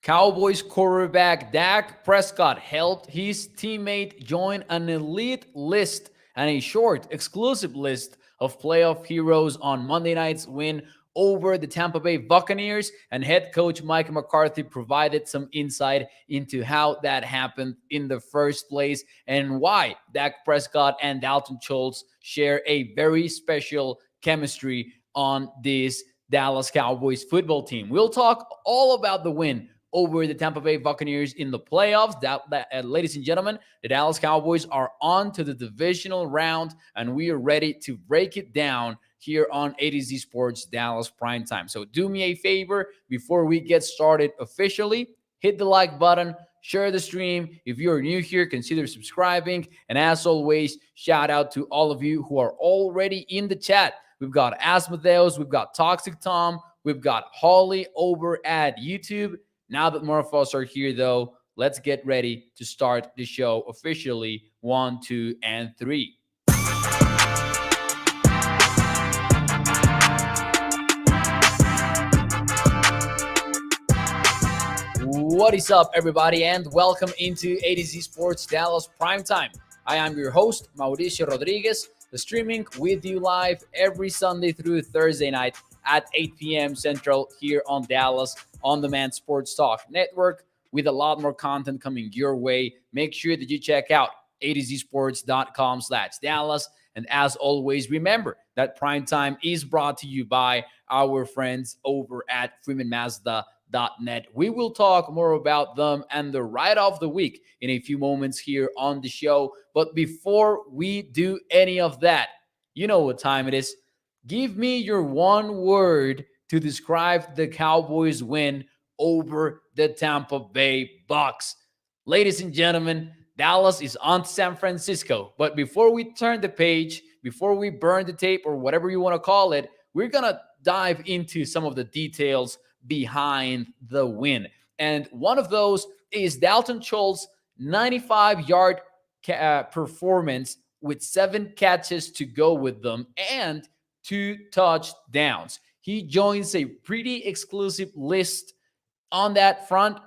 Cowboys quarterback Dak Prescott helped his teammate join an elite list and a short, exclusive list of playoff heroes on Monday night's win over the Tampa Bay Buccaneers. And head coach Mike McCarthy provided some insight into how that happened in the first place and why Dak Prescott and Dalton Schultz share a very special chemistry on this Dallas Cowboys football team. We'll talk all about the win over the Tampa Bay Buccaneers in the playoffs. Ladies and gentlemen, the Dallas Cowboys are on to the divisional round, and we are ready to break it down here on A to Z Sports Dallas Primetime. So do me a favor before we get started officially. Hit the like button, share the stream. If you're new here, consider subscribing. And as always, shout out to all of you who are already in the chat. We've got Asmodeus, we've got Toxic Tom, we've got Holly over at YouTube. Now that more of us are here, though, let's get ready to start the show officially. 1, 2, and 3. What is up, everybody, and welcome into A to Z Sports Dallas Primetime. I am your host, Mauricio Rodriguez, streaming with you live every Sunday through Thursday night at 8 p.m. Central here on Dallas On Demand Sports Talk Network with a lot more content coming your way. Make sure that you check out atozsports.com/Dallas. And as always, remember that Primetime is brought to you by our friends over at FreemanMazda.net. We will talk more about them and the ride of the week in a few moments here on the show. But before we do any of that, you know what time it is. Give me your one word to describe the Cowboys' win over the Tampa Bay Bucs. Ladies and gentlemen, Dallas is on to San Francisco. But before we turn the page, before we burn the tape or whatever you want to call it, we're going to dive into some of the details behind the win. And one of those is Dalton Schultz' 95-yard performance with 7 catches to go with them and 2 touchdowns. He joins a pretty exclusive list on that front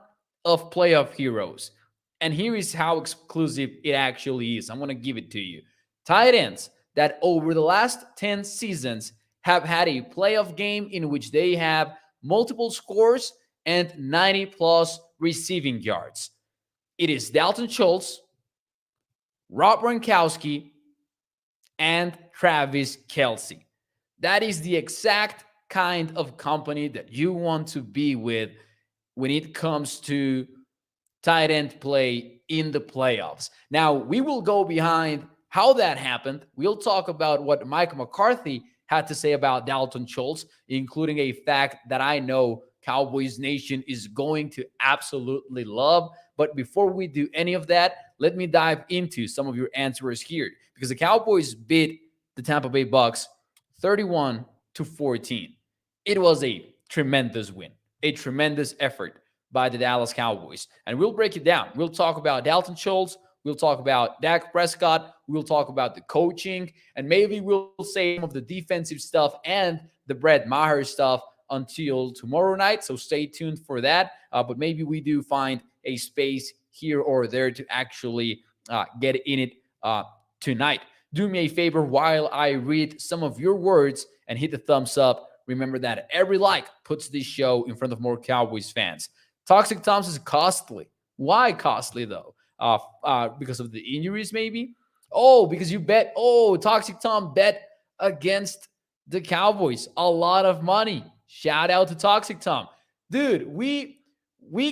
of playoff heroes. And here is how exclusive it actually is. I'm going to give it to you. Tight ends that over the last 10 seasons have had a playoff game in which they have multiple scores and 90-plus receiving yards. It is Dalton Schultz, Rob Gronkowski, and Travis Kelce. That is the exact kind of company that you want to be with when it comes to tight end play in the playoffs. Now, we will go behind how that happened. We'll talk about what Mike McCarthy had to say about Dalton Schultz, including a fact that I know Cowboys Nation is going to absolutely love. But before we do any of that, let me dive into some of your answers here, because the Cowboys beat the Tampa Bay Bucs 31-14. It was a tremendous win, a tremendous effort by the Dallas Cowboys. And we'll break it down. We'll talk about Dalton Schultz. We'll talk about Dak Prescott. We'll talk about the coaching. And maybe we'll say some of the defensive stuff and the Brett Maher stuff until tomorrow night. So stay tuned for that. But maybe we do find a space here or there to actually get in it tonight. Do me a favor while I read some of your words and hit the thumbs up. Remember that every like puts this show in front of more Cowboys fans. Toxic Tom is costly. Why costly, though? Because of the injuries, maybe? Oh, because you bet. Oh, Toxic Tom bet against the Cowboys. A lot of money. Shout out to Toxic Tom. Dude, we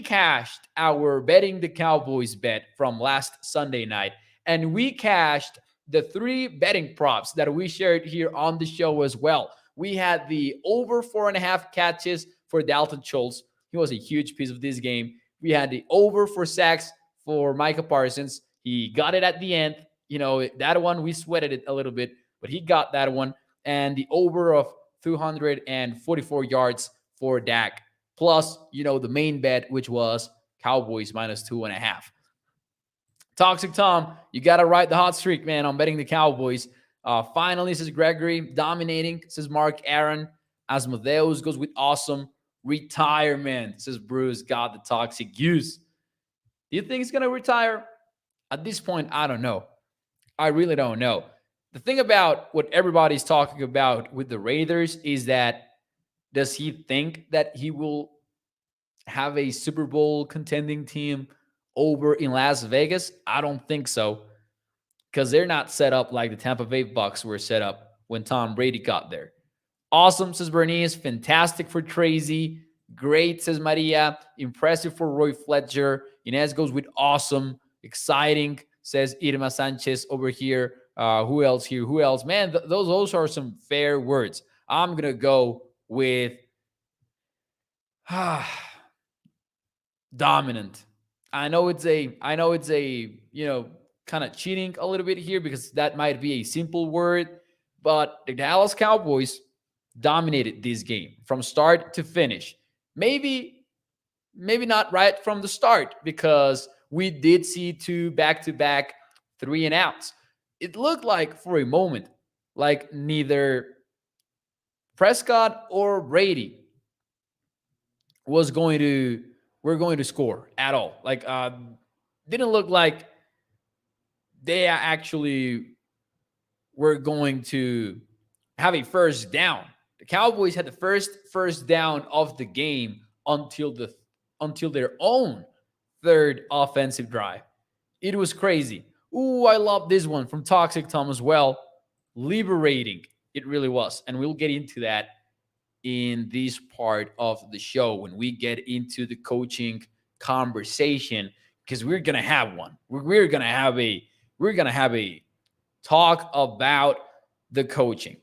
cashed our betting the Cowboys bet from last Sunday night, and we cashed the 3 betting props that we shared here on the show as well. We had the over 4.5 catches for Dalton Schultz. He was a huge piece of this game. We had the over for sacks for Micah Parsons. He got it at the end. You know, that one, we sweated it a little bit, but he got that one. And the over of 244 yards for Dak. Plus, you know, the main bet, which was Cowboys minus 2.5. Toxic Tom, you got to ride the hot streak, man, on betting the Cowboys. Finally, says Gregory. Dominating, says Mark Aaron. Asmodeus goes with awesome. Retirement, says Bruce, got the toxic use. Do you think he's going to retire? At this point, I don't know. I really don't know. The thing about what everybody's talking about with the Raiders is that does he think that he will have a Super Bowl contending team over in Las Vegas? I don't think so, because they're not set up like the Tampa Bay Bucks were set up when Tom Brady got there. Awesome, says Bernice. Fantastic for Tracy. Great, says Maria. Impressive for Roy Fletcher. Inez goes with awesome. Exciting, says Irma Sanchez over here. Who else here? Who else? Man, those are some fair words. I'm going to go with dominant. I know it's a kind of cheating a little bit here because that might be a simple word, but the Dallas Cowboys dominated this game from start to finish. Maybe not right from the start, because we did see 2 back-to-back 3-and-outs. It looked like for a moment like neither Prescott or Brady were going to score at all. Like didn't look like they actually were going to have a first down. The Cowboys had the first down of the game until their own third offensive drive. It was crazy. Ooh, I love this one from Toxic Tom as well. Liberating. It really was. And we'll get into that in this part of the show when we get into the coaching conversation, because we're going to have one. We're going to have a talk about the coaching.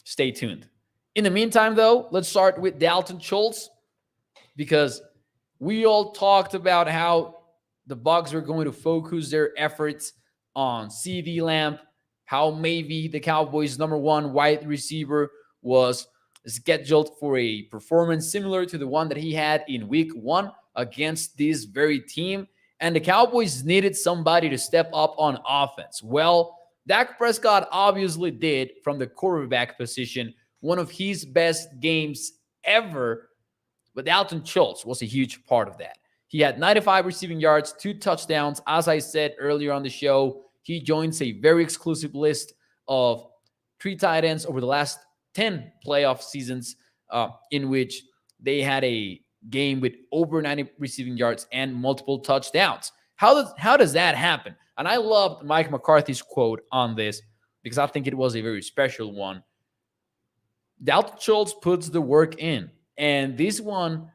Stay tuned. In the meantime, though, let's start with Dalton Schultz, because we all talked about how the Bucs were going to focus their efforts on CeeDee Lamb, how maybe the Cowboys' number 1 wide receiver was scheduled for a performance similar to the one that he had in week 1 against this very team, and the Cowboys needed somebody to step up on offense. Well, Dak Prescott obviously did from the quarterback position, one of his best games ever, but Dalton Schultz was a huge part of that. He had 95 receiving yards, 2 touchdowns. As I said earlier on the show, he joins a very exclusive list of 3 tight ends over the last 10 playoff seasons in which they had a game with over 90 receiving yards and multiple touchdowns. How does that happen? And I loved Mike McCarthy's quote on this, because I think it was a very special one. Dalton Schultz puts the work in, and this one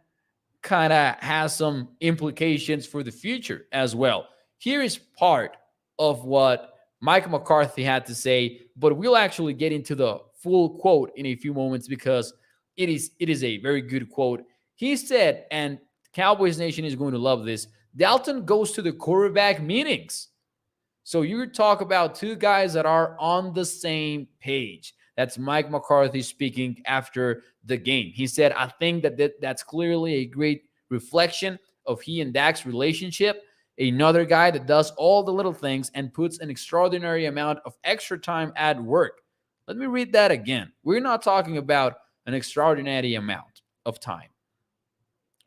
kind of has some implications for the future as well. Here is part of what Mike McCarthy had to say, but we'll actually get into the full quote in a few moments, because it is a very good quote. He said, and Cowboys Nation is going to love this, Dalton goes to the quarterback meetings. So you talk about 2 guys that are on the same page. That's Mike McCarthy speaking after the game. He said, I think that's clearly a great reflection of he and Dak's relationship. Another guy that does all the little things and puts an extraordinary amount of extra time at work. Let me read that again. We're not talking about an extraordinary amount of time.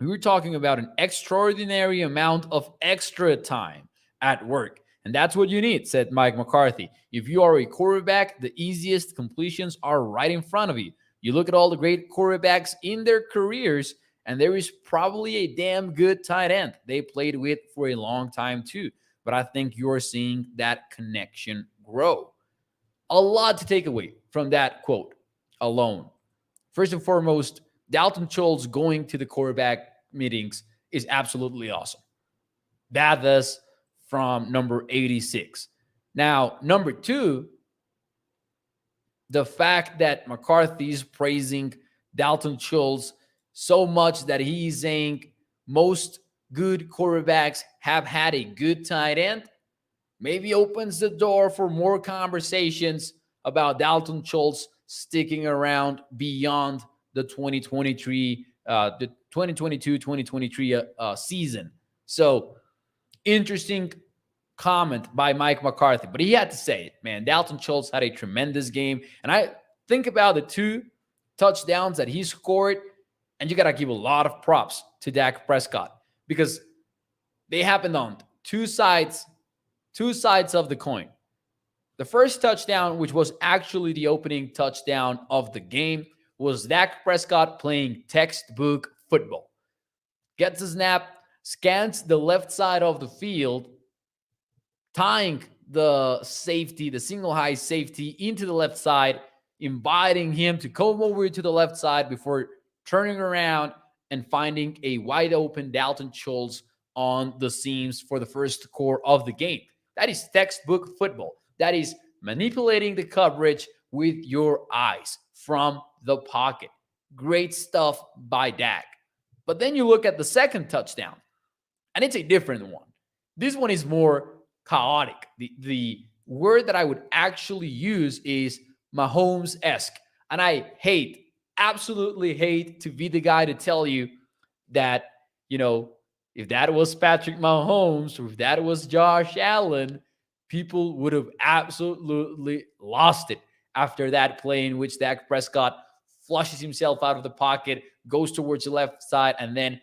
We were talking about an extraordinary amount of extra time at work. And that's what you need, said Mike McCarthy. If you are a quarterback, the easiest completions are right in front of you. You look at all the great quarterbacks in their careers, and there is probably a damn good tight end they played with for a long time too. But I think you're seeing that connection grow. A lot to take away from that quote alone. First and foremost, Dalton Schultz going to the quarterback meetings is absolutely awesome. That is from number 86. Now, number 2, the fact that McCarthy is praising Dalton Schultz so much that he's saying most good quarterbacks have had a good tight end maybe opens the door for more conversations about Dalton Schultz sticking around beyond the 2022-2023 season. So, interesting comment by Mike McCarthy, but he had to say it, man. Dalton Schultz had a tremendous game, and I think about the 2 touchdowns that he scored. And you got to give a lot of props to Dak Prescott because they happened on two sides of the coin. The first touchdown, which was actually the opening touchdown of the game, was Dak Prescott playing textbook football. Gets a snap, scans the left side of the field, tying the safety, the single high safety, into the left side, inviting him to come over to the left side before turning around and finding a wide open Dalton Schultz on the seams for the first core of the game. That is textbook football. That is manipulating the coverage with your eyes from the pocket. Great stuff by Dak. But then you look at the second touchdown, and it's a different one. This one is more chaotic. The word that I would actually use is Mahomes-esque. And I absolutely hate to be the guy to tell you that, if that was Patrick Mahomes or if that was Josh Allen, people would have absolutely lost it after that play in which Dak Prescott flushes himself out of the pocket, goes towards the left side, and then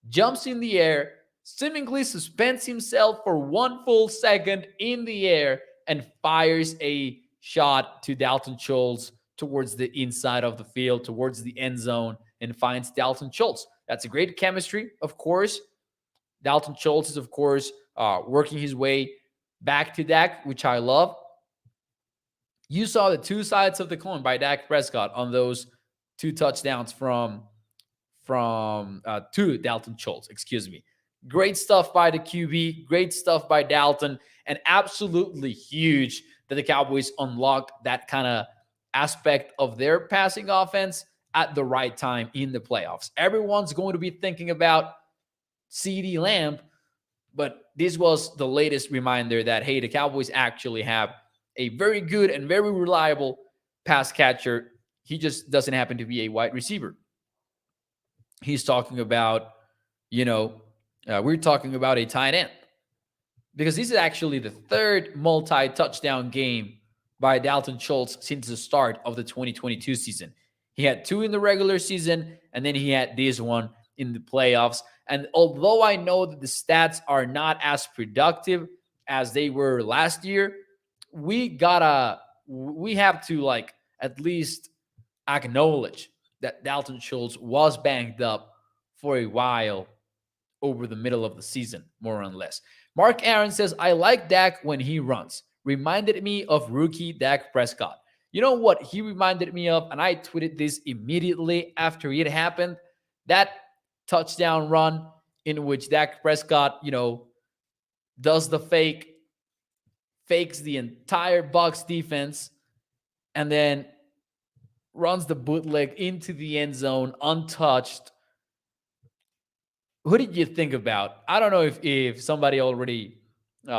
jumps in the air, seemingly suspends himself for 1 full second in the air, and fires a shot to Dalton Schultz towards the inside of the field, towards the end zone, and finds Dalton Schultz. That's a great chemistry, of course. Dalton Schultz is, of course, working his way back to Dak, which I love. You saw the two sides of the coin by Dak Prescott on those two touchdowns from to Dalton Schultz, excuse me. Great stuff by the QB, great stuff by Dalton, and absolutely huge that the Cowboys unlocked that kind of aspect of their passing offense at the right time in the playoffs. Everyone's going to be thinking about CeeDee Lamb, but this was the latest reminder that, hey, the Cowboys actually have a very good and very reliable pass catcher. He just doesn't happen to be a wide receiver. He's talking about, we're talking about a tight end, because this is actually the third multi-touchdown game by Dalton Schultz since the start of the 2022 season. He had 2 in the regular season, and then he had this one in the playoffs. And although I know that the stats are not as productive as they were last year, we have to at least acknowledge that Dalton Schultz was banged up for a while over the middle of the season, more or less. Mark Aaron says, I like Dak when he runs. Reminded me of rookie Dak Prescott. You know what he reminded me of? And I tweeted this immediately after it happened. That touchdown run in which Dak Prescott, does the fakes the entire Bucs defense, and then runs the bootleg into the end zone untouched. Who did you think about? I don't know if somebody already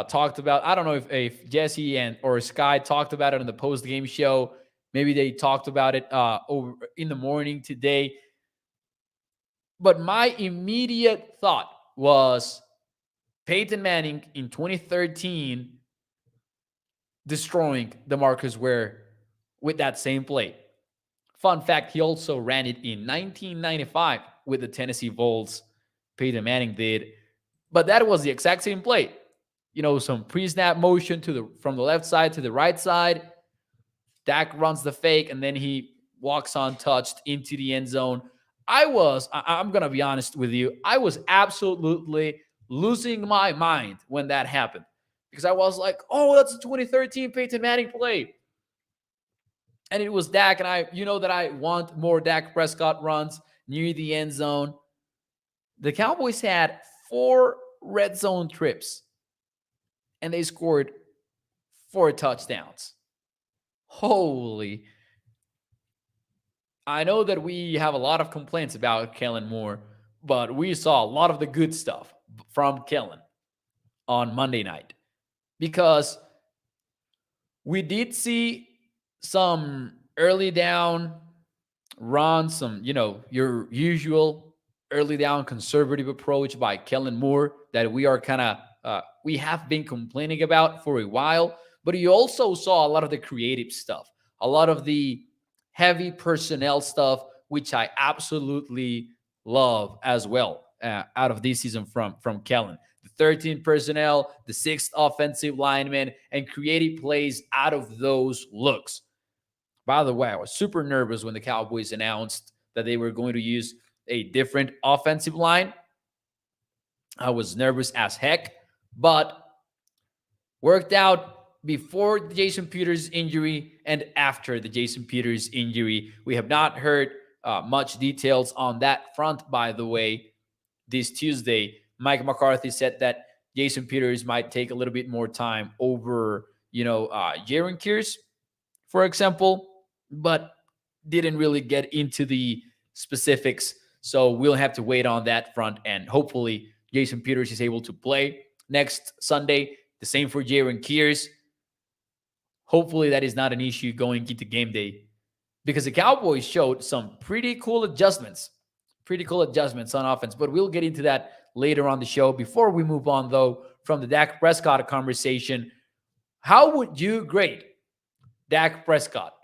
talked about. I don't know if Jesse or Sky talked about it in the post-game show. Maybe they talked about it over in the morning today. But my immediate thought was Peyton Manning in 2013 destroying DeMarcus Ware with that same play. Fun fact, he also ran it in 1995 with the Tennessee Vols. Peyton Manning did. But that was the exact same play. Some pre-snap motion from the left side to the right side. Dak runs the fake, and then he walks untouched into the end zone. I'm going to be honest with you, I was absolutely losing my mind when that happened. Because I was like, oh, that's a 2013 Peyton Manning play. And it was Dak, and that I want more Dak Prescott runs near the end zone. The Cowboys had 4 red zone trips, and they scored 4 touchdowns. Holy. I know that we have a lot of complaints about Kellen Moore, but we saw a lot of the good stuff from Kellen on Monday night, because we did see some early down runs, some, your usual early down conservative approach by Kellen Moore that we are we have been complaining about for a while. But you also saw a lot of the creative stuff, a lot of the heavy personnel stuff, which I absolutely love as well out of this season from Kellen. The 13 personnel, the sixth offensive lineman, and creative plays out of those looks. By the way, I was super nervous when the Cowboys announced that they were going to use a different offensive line. I was nervous as heck, but worked out before the Jason Peters injury and after the Jason Peters injury. We have not heard much details on that front, by the way. This Tuesday, Mike McCarthy said that Jason Peters might take a little bit more time over, Jaron Kears, for example, but didn't really get into the specifics. So we'll have to wait on that front, and hopefully Jason Peters is able to play next Sunday. The same for Jaron Kears. Hopefully that is not an issue going into game day, because the Cowboys showed some pretty cool adjustments on offense. But we'll get into that later on the show. Before we move on, though, from the Dak Prescott conversation, how would you grade Dak Prescott?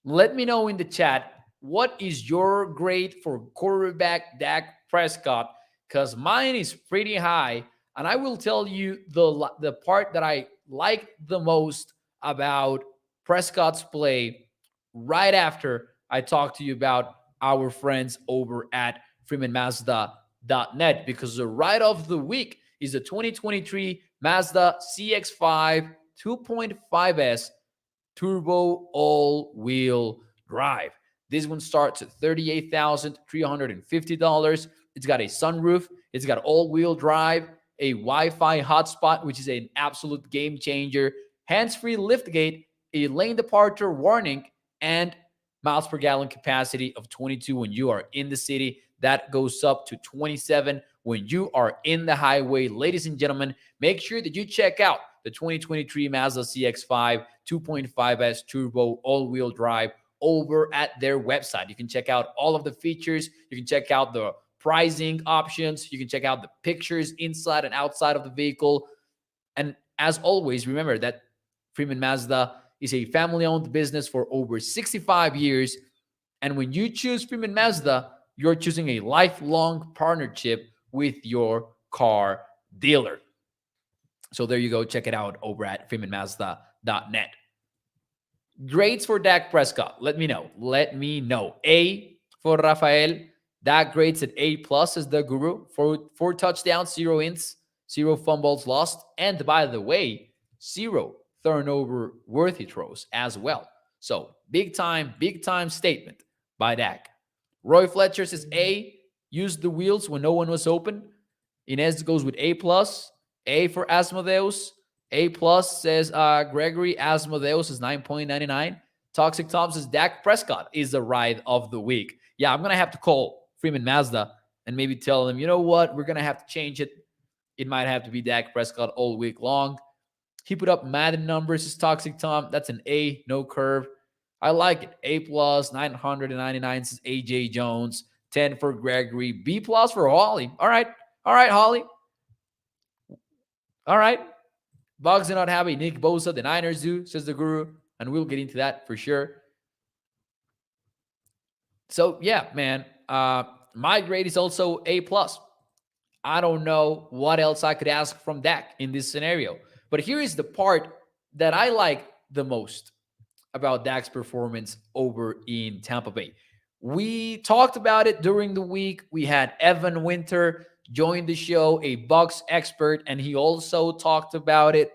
Let me know in the chat, what is your grade for quarterback Dak Prescott? Because mine is pretty high, and I will tell you the part that I like the most about Prescott's play right after I talk to you about our friends over at freemanmazda.net, because the ride of the week is the 2023 Mazda CX-5 2.5S turbo all-wheel drive. This one starts at $38,350. It's got a sunroof. It's got all-wheel drive, a Wi-Fi hotspot, which is an absolute game changer, hands-free liftgate, a lane departure warning, and miles per gallon capacity of 22 when you are in the city. That goes up to 27 when you are in the highway. Ladies and gentlemen, make sure that you check out the 2023 Mazda CX-5 2.5S Turbo all-wheel drive over at their website. You can check out all of the features. You can check out the pricing options. You can check out the pictures inside and outside of the vehicle. And as always, remember that Freeman Mazda is a family-owned business for over 65 years. And when you choose Freeman Mazda, you're choosing a lifelong partnership with your car dealer. So there you go. Check it out over at freemanmazda.net. Grades for Dak Prescott. Let me know. A for Rafael. Dak grades at A+ as the guru. Four touchdowns, 0 ints, 0 fumbles lost. And by the way, 0 turnover worthy throws as well. So big time statement by Dak. Roy Fletcher says A, used the wheels when no one was open. Inez goes with A+. A for Asmodeus. A+ says Gregory. Asmodeus is 9.99. Toxic Tom says Dak Prescott is the ride of the week. Yeah, I'm going to have to call Freeman Mazda and maybe tell them, you know what, we're going to have to change it. It might have to be Dak Prescott all week long. He put up Madden numbers, says Toxic Tom. That's an A, no curve. I like it. A+, 999 says AJ Jones. 10 for Gregory. B+ for Holly. All right, Holly. All right. Bugs do not have a Nick Bosa. The Niners do, says the guru. And we'll get into that for sure. So, yeah, man. My grade is also A+. I don't know what else I could ask from Dak in this scenario. But here is the part that I like the most about Dak's performance over in Tampa Bay. We talked about it during the week. We had Evan Winter join the show, a Bucks expert, and he also talked about it.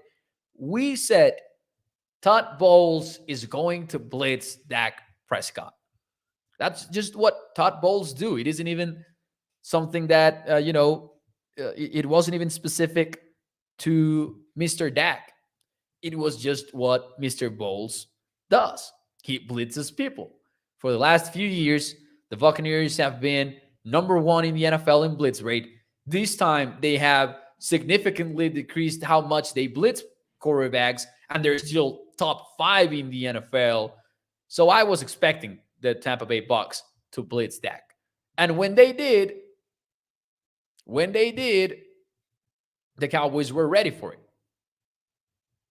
We said Todd Bowles is going to blitz Dak Prescott. That's just what Todd Bowles do. It isn't even something that, it wasn't even specific to Mr. Dak. It was just what Mr. Bowles does. He blitzes people. For the last few years, the Buccaneers have been number 1 in the NFL in blitz rate. This time, they have significantly decreased how much they blitz quarterbacks, and they're still top 5 in the NFL. So I was expecting the Tampa Bay Bucks to blitz Dak. And when they did, the Cowboys were ready for it.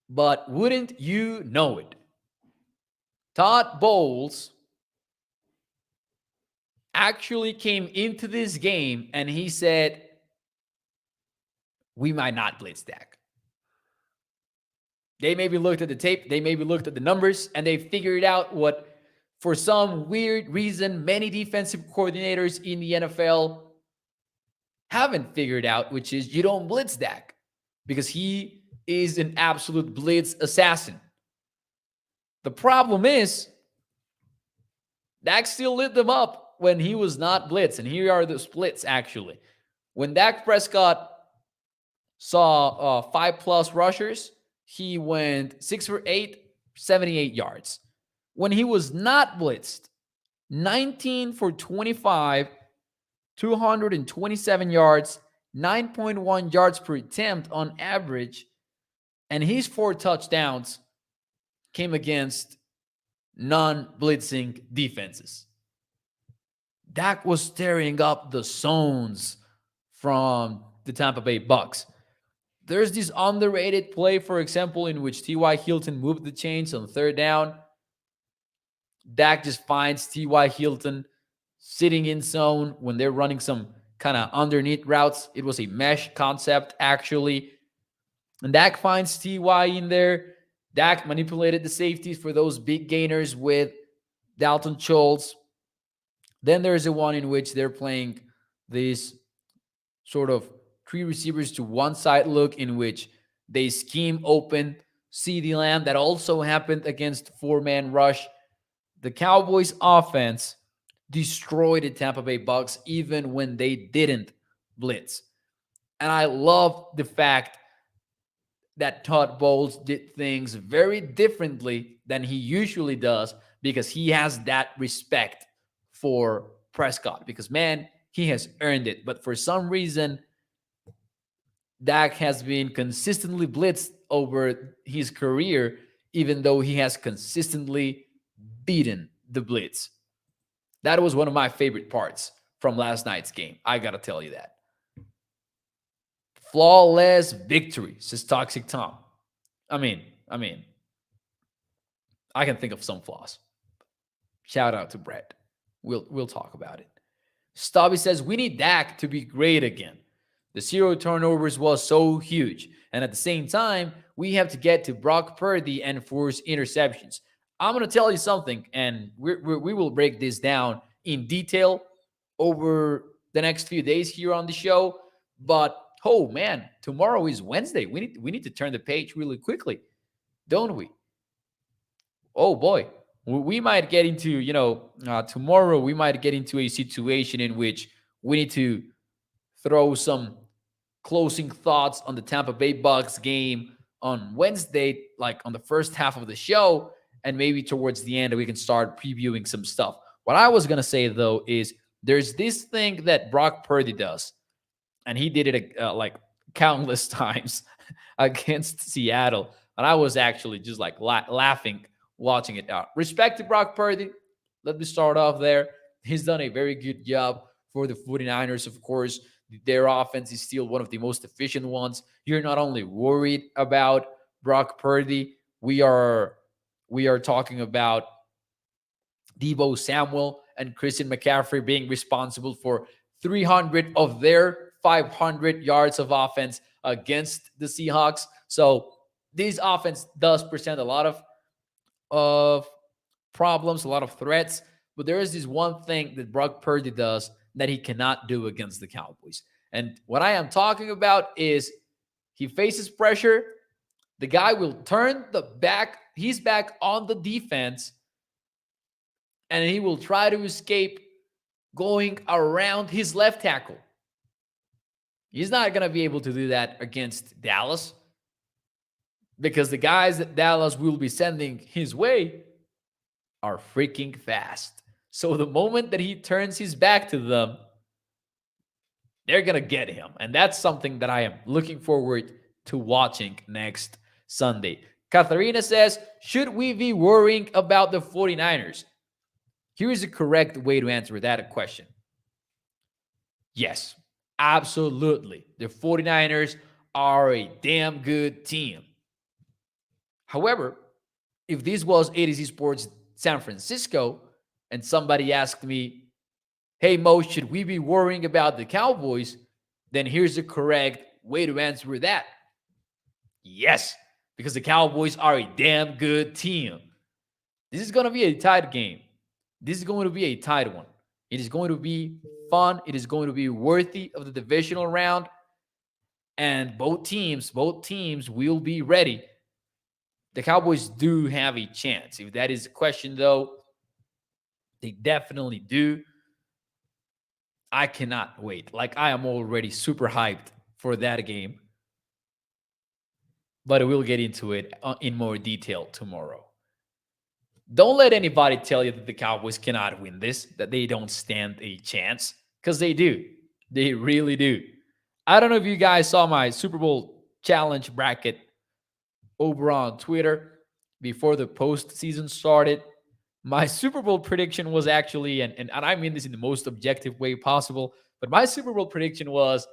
But wouldn't you know it, Todd Bowles actually came into this game and he said, we might not blitz Dak. They maybe looked at the tape, they maybe looked at the numbers, and they figured out what, for some weird reason, many defensive coordinators in the NFL haven't figured out, which is you don't blitz Dak because he is an absolute blitz assassin. The problem is Dak still lit them up when he was not blitz. And here are the splits, actually. When Dak Prescott saw 5+ rushers, he went 6 for 8, 78 yards. When he was not blitzed, 19 for 25, 227 yards, 9.1 yards per attempt on average. And his 4 touchdowns came against non-blitzing defenses. Dak was tearing up the zones from the Tampa Bay Bucs. There's this underrated play, for example, in which T.Y. Hilton moved the chains on 3rd down. Dak just finds T.Y. Hilton sitting in zone when they're running some kind of underneath routes. It was a mesh concept, actually. And Dak finds T.Y. in there. Dak manipulated the safeties for those big gainers with Dalton Schultz. Then there's a one in which they're playing this sort of 3 receivers to one side look in which they scheme open CeeDee Lamb. That also happened against 4-man rush. The Cowboys offense destroyed the Tampa Bay Bucs even when they didn't blitz. And I love the fact that Todd Bowles did things very differently than he usually does because he has that respect for Prescott because, man, he has earned it. But for some reason, Dak has been consistently blitzed over his career, even though he has consistently beaten the blitz. That was one of my favorite parts from last night's game. I got to tell you that. Flawless victory, says Toxic Tom. I mean, I can think of some flaws. Shout out to Brett. We'll talk about it. Stubby says, we need Dak to be great again. The 0 turnovers was so huge. And at the same time, we have to get to Brock Purdy and force interceptions. I'm going to tell you something, and we will break this down in detail over the next few days here on the show. But, oh, man, tomorrow is Wednesday. We need to turn the page really quickly, don't we? Oh, boy. We might get into, tomorrow we might get into a situation in which we need to throw some closing thoughts on the Tampa Bay Bucs game on Wednesday, like on the first half of the show, and maybe towards the end we can start previewing some stuff. What I was going to say, though, is there's this thing that Brock Purdy does, and he did it like countless times against Seattle, and I was actually just like laughing watching it out. Respect to Brock Purdy. Let me start off there. He's done a very good job for the 49ers, of course. Their offense is still one of the most efficient ones. You're not only worried about Brock Purdy, we are talking about Deebo Samuel and Christian McCaffrey being responsible for 300 of their 500 yards of offense against the Seahawks. So this offense does present a lot of problems, a lot of threats, but there is this one thing that Brock Purdy does that he cannot do against the Cowboys. And what I am talking about is he faces pressure. The guy will turn his back on the defense, and he will try to escape going around his left tackle. He's not going to be able to do that against Dallas because the guys that Dallas will be sending his way are freaking fast. So the moment that he turns his back to them, they're going to get him. And that's something that I am looking forward to watching next Sunday. Katharina says, should we be worrying about the 49ers? Here is the correct way to answer that question. Yes, absolutely. The 49ers are a damn good team. However, if this was A to Z Sports San Francisco, and somebody asked me, Hey, Mo, should we be worrying about the Cowboys? Then here's the correct way to answer that. Yes, because the Cowboys are a damn good team. This is going to be a tight game. This is going to be a tight one. It is going to be fun. It is going to be worthy of the divisional round. And both teams will be ready. The Cowboys do have a chance. If that is the question, though, they definitely do. I cannot wait. Like, I am already super hyped for that game. But we'll get into it in more detail tomorrow. Don't let anybody tell you that the Cowboys cannot win this, that they don't stand a chance, because they do. They really do. I don't know if you guys saw my Super Bowl challenge bracket over on Twitter before the postseason started. My Super Bowl prediction was actually, and I mean this in the most objective way possible, but my Super Bowl prediction was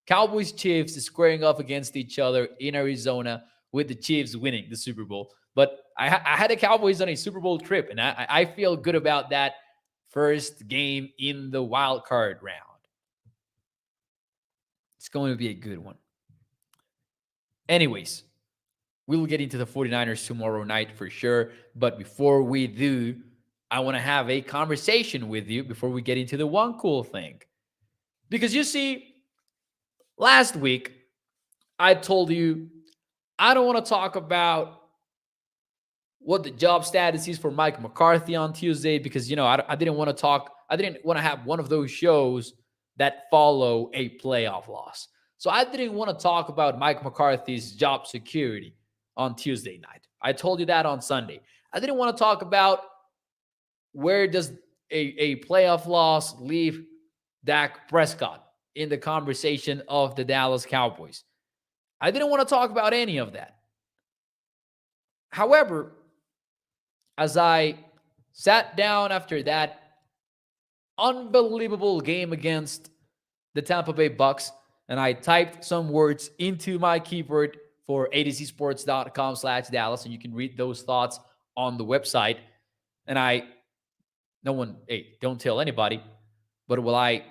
Cowboys Chiefs squaring off against each other in Arizona, with the Chiefs winning the Super Bowl. But I had the Cowboys on a Super Bowl trip, and I feel good about that first game in the wild card round. It's going to be a good one. Anyways, we'll get into the 49ers tomorrow night for sure. But before we do, I want to have a conversation with you before we get into the one cool thing. Because you see, last week, I told you I don't want to talk about what the job status is for Mike McCarthy on Tuesday because, I didn't want to have one of those shows that follow a playoff loss. So I didn't want to talk about Mike McCarthy's job security on Tuesday night. I told you that on Sunday. I didn't want to talk about where does a playoff loss leave Dak Prescott in the conversation of the Dallas Cowboys. I didn't want to talk about any of that. However, as I sat down after that unbelievable game against the Tampa Bay Bucks, and I typed some words into my keyboard for adcsports.com/Dallas, and you can read those thoughts on the website. And don't tell anybody, but while I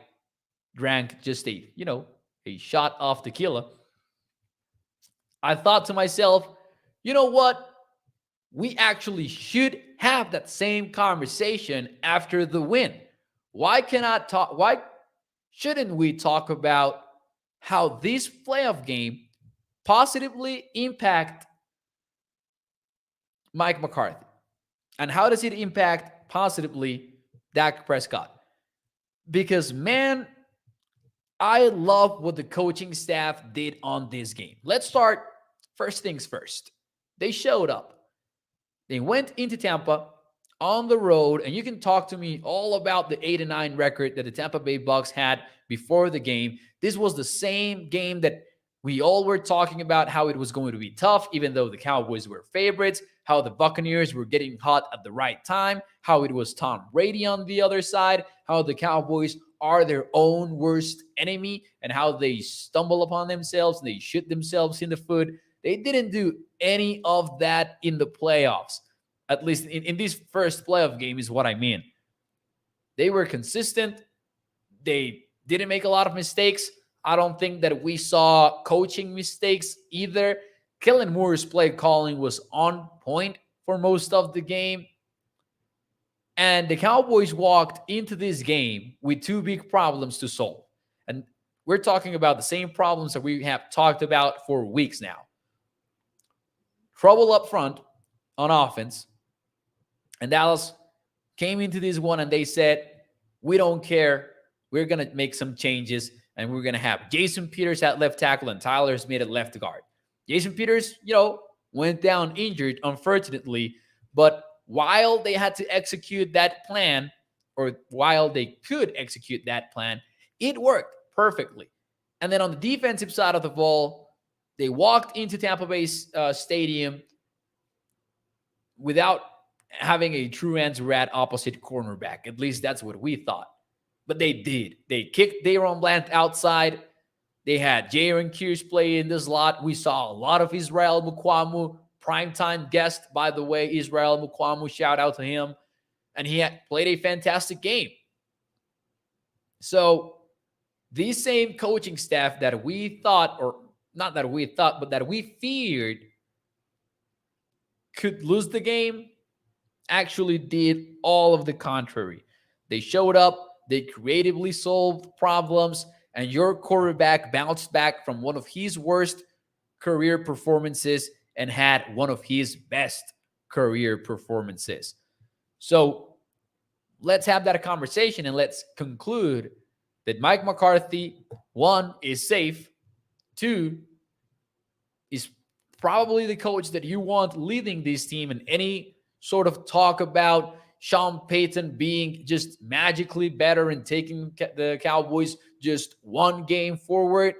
drank just a shot of tequila, I thought to myself, you know what? We actually should have that same conversation after the win. Why shouldn't we talk about how this playoff game positively impact Mike McCarthy? And how does it impact positively Dak Prescott? Because, man, I love what the coaching staff did on this game. Let's start first things first. They showed up. They went into Tampa on the road, and you can talk to me all about the 8-9 record that the Tampa Bay Bucks had before the game. This was the same game that we all were talking about, how it was going to be tough, even though the Cowboys were favorites, how the Buccaneers were getting hot at the right time, how it was Tom Brady on the other side, how the Cowboys are their own worst enemy, and how they stumble upon themselves, they shoot themselves in the foot. They didn't do any of that in the playoffs. At least in this first playoff game is what I mean. They were consistent. They didn't make a lot of mistakes. I don't think that we saw coaching mistakes either. Kellen Moore's play calling was on point for most of the game. And the Cowboys walked into this game with two big problems to solve. And we're talking about the same problems that we have talked about for weeks now. Trouble up front on offense. And Dallas came into this one and they said, we don't care. We're going to make some changes. And we're going to have Jason Peters at left tackle and Tyler Smith at left guard. Jason Peters, went down injured, unfortunately. But while they had to execute that plan, or while they could execute that plan, it worked perfectly. And then on the defensive side of the ball, they walked into Tampa Bay Stadium without having a true answer at opposite cornerback. At least that's what we thought. But they did. They kicked Daron Bland outside. They had Jaron Kears play in the slot. We saw a lot of Israel Mukuamu, primetime guest, by the way. Israel Mukuamu, shout out to him. And he had played a fantastic game. So the same coaching staff that we thought, or not that we thought, but that we feared could lose the game, actually did all of the contrary. They showed up, they creatively solved problems, and your quarterback bounced back from one of his worst career performances and had one of his best career performances. So let's have that conversation and let's conclude that Mike McCarthy, one, is safe, two, is probably the coach that you want leading this team, and any sort of talk about Sean Payton being just magically better and taking the Cowboys just one game forward,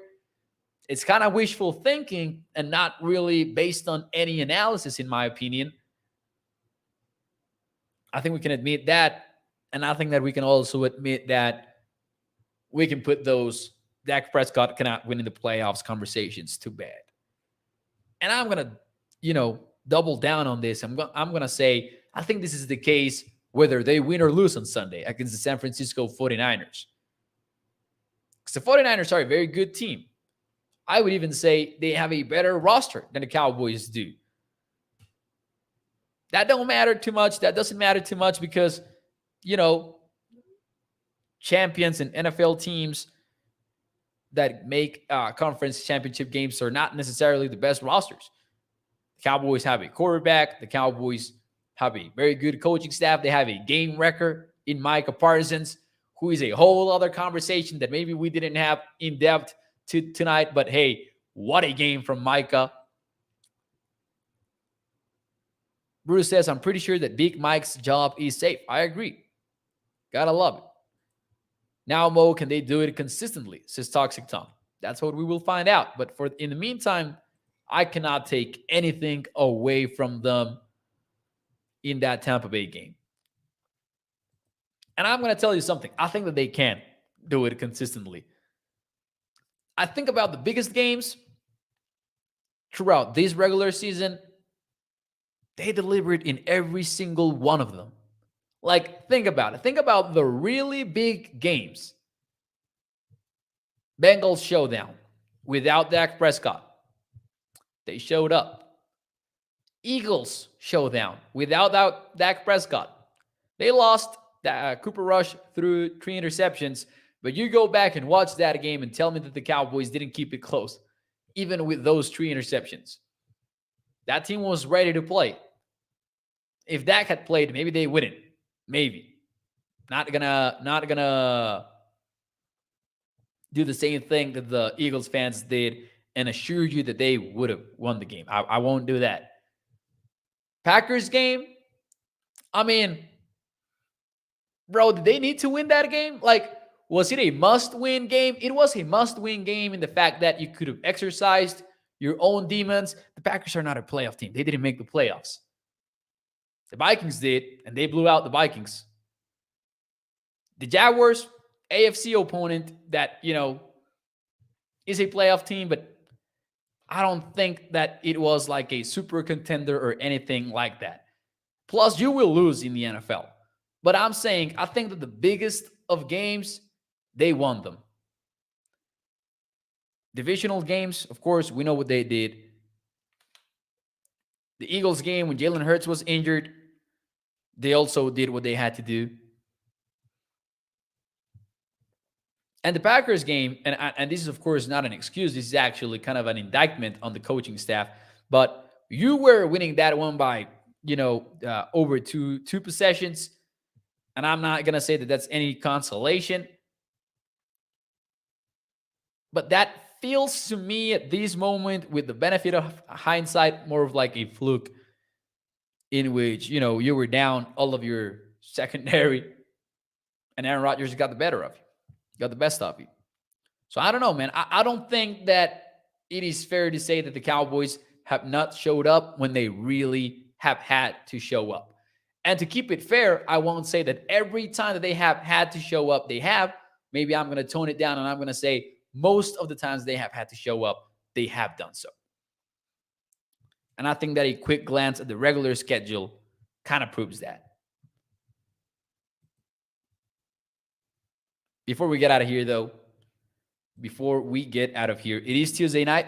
it's kind of wishful thinking and not really based on any analysis, in my opinion. I think we can admit that. And I think that we can also admit that we can put those Dak Prescott cannot win in the playoffs conversations to bed. And I'm going to, double down on this. I'm going to say, I think this is the case whether they win or lose on Sunday against the San Francisco 49ers. Because the 49ers are a very good team. I would even say they have a better roster than the Cowboys do. That don't matter too much. That doesn't matter too much because, champions and NFL teams that make conference championship games are not necessarily the best rosters. The Cowboys have a quarterback. The Cowboys have a very good coaching staff. They have a game record in Micah Parsons, who is a whole other conversation that maybe we didn't have in depth tonight. But hey, what a game from Micah. Bruce says, I'm pretty sure that Big Mike's job is safe. I agree. Gotta love it. Now, Mo, can they do it consistently? Says Toxic Tom. That's what we will find out. But in the meantime, I cannot take anything away from them in that Tampa Bay game. And I'm going to tell you something. I think that they can do it consistently. I think about the biggest games throughout this regular season. They delivered in every single one of them. Like, think about it. Think about the really big games. Bengals showdown without Dak Prescott. They showed up. Eagles showdown without Dak Prescott. They lost. Cooper Rush threw 3 interceptions. But you go back and watch that game and tell me that the Cowboys didn't keep it close, even with those 3 interceptions. That team was ready to play. If Dak had played, maybe they wouldn't. Maybe. Not gonna do the same thing that the Eagles fans did and assure you that they would have won the game. I won't do that. Packers game, I mean, bro, did they need to win that game? Like, was it a must-win game? It was a must-win game in the fact that you could have exercised your own demons. The Packers are not a playoff team. They didn't make the playoffs. The Vikings did, and they blew out the Vikings. The Jaguars, AFC opponent that, is a playoff team, but I don't think that it was like a super contender or anything like that. Plus, you will lose in the NFL. But I'm saying, I think that the biggest of games, they won them. Divisional games, of course, we know what they did. The Eagles game, when Jalen Hurts was injured, they also did what they had to do. And the Packers game, and this is, of course, not an excuse. This is actually kind of an indictment on the coaching staff. But you were winning that one by, over two possessions. And I'm not going to say that that's any consolation. But that feels to me at this moment, with the benefit of hindsight, more of like a fluke in which, you were down all of your secondary and Aaron Rodgers got the better of you. Got the best of you. So I don't know, man. I don't think that it is fair to say that the Cowboys have not showed up when they really have had to show up. And to keep it fair, I won't say that every time that they have had to show up, they have. Maybe I'm going to tone it down and I'm going to say most of the times they have had to show up, they have done so. And I think that a quick glance at the regular schedule kind of proves that. Before we get out of here, though, it is Tuesday night.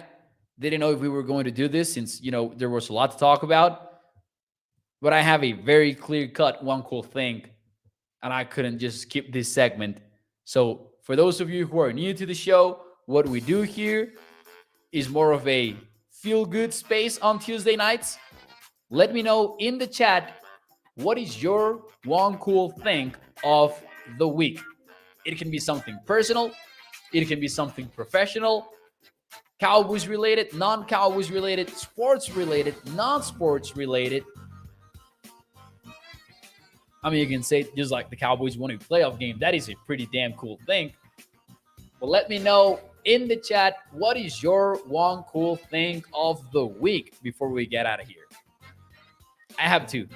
Didn't know if we were going to do this since, there was a lot to talk about. But I have a very clear-cut one cool thing, and I couldn't just skip this segment. So for those of you who are new to the show, what we do here is more of a feel-good space on Tuesday nights. Let me know in the chat, what is your one cool thing of the week? It can be something personal. It can be something professional, Cowboys related, non-Cowboys related, sports related, non-sports related. I mean, you can say just like the Cowboys won a playoff game. That is a pretty damn cool thing. But let me know in the chat, what is your one cool thing of the week before we get out of here? I have two.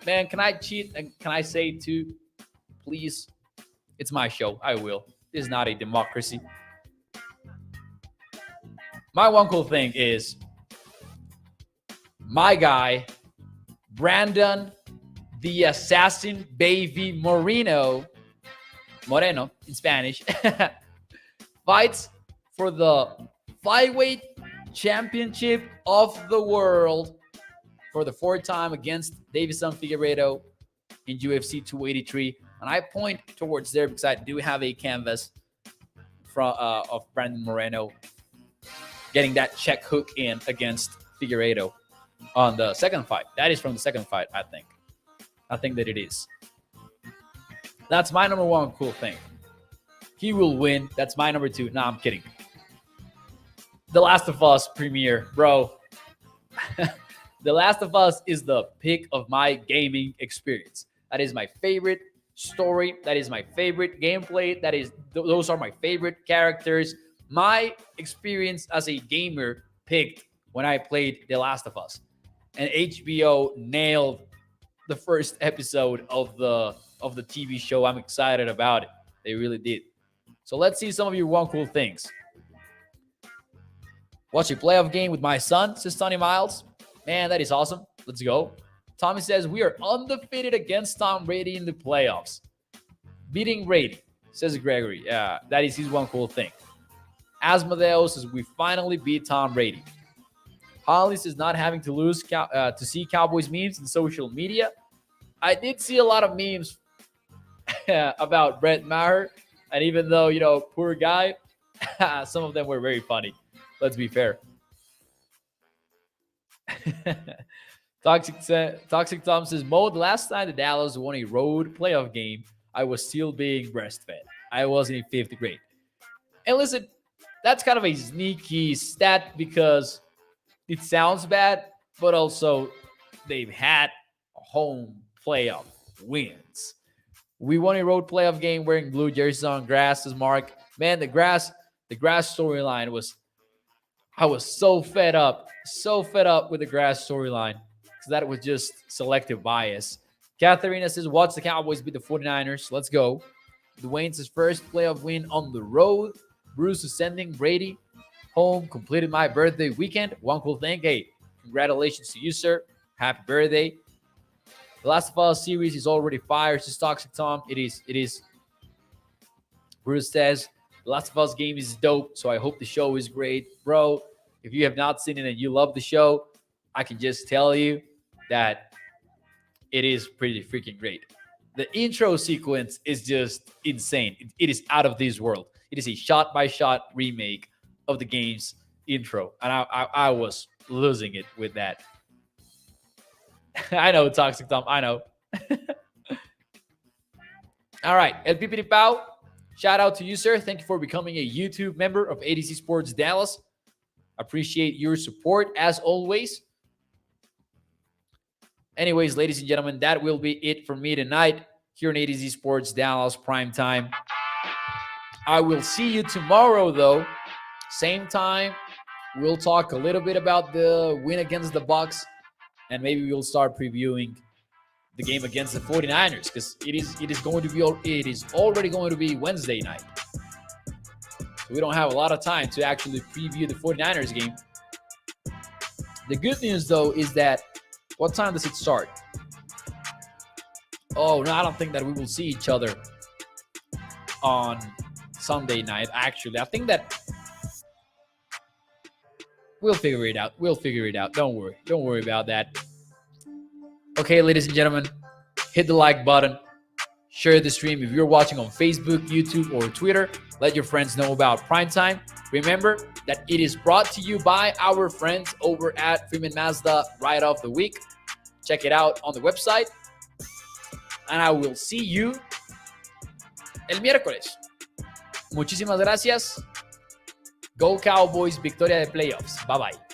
Man, can I cheat and can I say two? Please. It's my show. I will. This is not a democracy. My one cool thing is my guy, Brandon the Assassin Baby Moreno in Spanish, fights for the flyweight championship of the world for the fourth time against Davison Figueiredo in UFC 283. And I point towards there because I do have a canvas of Brandon Moreno getting that check hook in against Figueiredo on the second fight. That is from the second fight, I think. I think that it is. That's my number one cool thing. He will win. That's my number two. No, I'm kidding. The Last of Us premiere, bro. The Last of Us is the pick of my gaming experience. That is my favorite story. That is my favorite gameplay. Those are my favorite characters. My experience as a gamer picked when I played The Last of Us. And HBO nailed the first episode of the TV show. I'm excited about it. They really did. So let's see some of your one cool things. Watch a playoff game with my son, says Tony Miles. Man, that is awesome. Let's go. Tommy says, we are undefeated against Tom Brady in the playoffs. Beating Brady, says Gregory. Yeah, that is his one cool thing. Asmodeo says, we finally beat Tom Brady. Holly says, not having to lose to see Cowboys memes in social media. I did see a lot of memes about Brett Maher. And even though, poor guy, some of them were very funny. Let's be fair. Toxic Tom says, Mo, the last time the Dallas won a road playoff game, I was still being breastfed. I was in 5th grade. And listen, that's kind of a sneaky stat because it sounds bad, but also they've had home playoff wins. We won a road playoff game wearing blue jerseys on grass, says Mark. Man, the grass storyline was, I was so fed up with the grass storyline because that was just selective bias. Katharina says, watch the Cowboys beat the 49ers. Let's go. Dwayne says, first playoff win on the road. Bruce is sending Brady home. Completed my birthday weekend. One cool thing. Hey, congratulations to you, sir. Happy birthday. The Last of Us series is already fired, says Toxic Tom. It is. Bruce says, The Last of Us game is dope, so I hope the show is great. Bro, if you have not seen it and you love the show, I can just tell you that it is pretty freaking great. The intro sequence is just insane. It is out of this world. It is a shot-by-shot remake of the game's intro, and I was losing it with that. I know, Toxic Tom. I know. All right. El Pipiri Pau. Shout out to you, sir. Thank you for becoming a YouTube member of ADC Sports Dallas. Appreciate your support as always. Anyways, ladies and gentlemen, that will be it for me tonight here on ADZ Sports Dallas Prime Time. I will see you tomorrow, though. Same time. We'll talk a little bit about the win against the Bucs, and maybe we'll start previewing the game against the 49ers because it is already going to be Wednesday night. So we don't have a lot of time to actually preview the 49ers game. The good news, though, is that what time does it start? Oh, no, I don't think that we will see each other on Sunday night, actually. I think that we'll figure it out. We'll figure it out. Don't worry. Don't worry about that. Okay, ladies and gentlemen, hit the like button. Share the stream if you're watching on Facebook, YouTube, or Twitter. Let your friends know about Primetime. Remember that it is brought to you by our friends over at Freeman Mazda Ride of the Week. Check it out on the website. And I will see you el miércoles. Muchísimas gracias. Go Cowboys, victoria de playoffs. Bye bye.